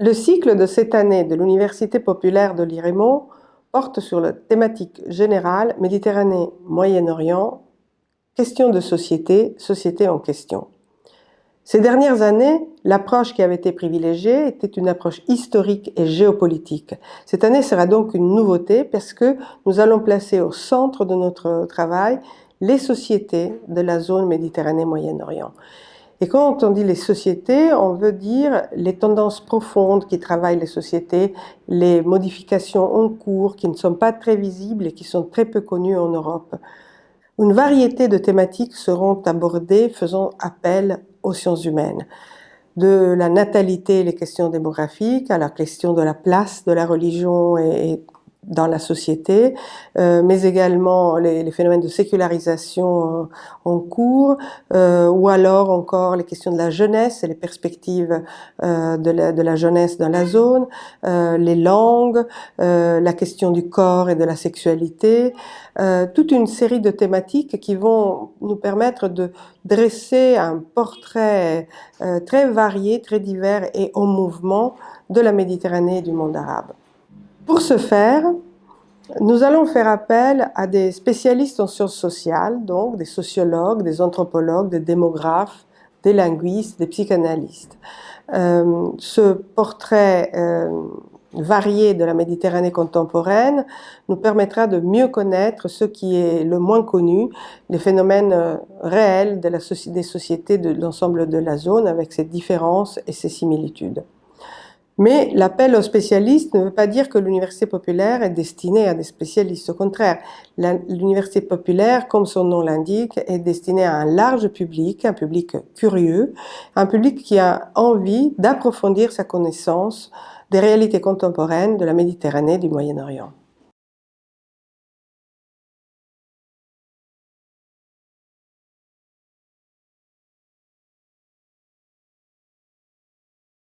Le cycle de cette année de l'Université populaire de Liremont porte sur la thématique générale Méditerranée-Moyen-Orient, questions de société, société en question. Ces dernières années, l'approche qui avait été privilégiée était une approche historique et géopolitique. Cette année sera donc une nouveauté parce que nous allons placer au centre de notre travail les sociétés de la zone Méditerranée-Moyen-Orient. Et quand on dit les sociétés, on veut dire les tendances profondes qui travaillent les sociétés, les modifications en cours qui ne sont pas très visibles et qui sont très peu connues en Europe. Une variété de thématiques seront abordées faisant appel aux sciences humaines. De la natalité et les questions démographiques à la question de la place de la religion et dans la société, mais également les phénomènes de sécularisation en cours, ou alors encore les questions de la jeunesse et les perspectives de la jeunesse dans la zone, les langues, la question du corps et de la sexualité, toute une série de thématiques qui vont nous permettre de dresser un portrait très varié, très divers et en mouvement de la Méditerranée et du monde arabe. Pour ce faire, nous allons faire appel à des spécialistes en sciences sociales, donc des sociologues, des anthropologues, des démographes, des linguistes, des psychanalystes. Ce portrait varié de la Méditerranée contemporaine nous permettra de mieux connaître ce qui est le moins connu, les phénomènes réels des sociétés de l'ensemble de la zone avec ses différences et ses similitudes. Mais l'appel aux spécialistes ne veut pas dire que l'université populaire est destinée à des spécialistes. Au contraire, l'université populaire, comme son nom l'indique, est destinée à un large public, un public curieux, un public qui a envie d'approfondir sa connaissance des réalités contemporaines de la Méditerranée et du Moyen-Orient.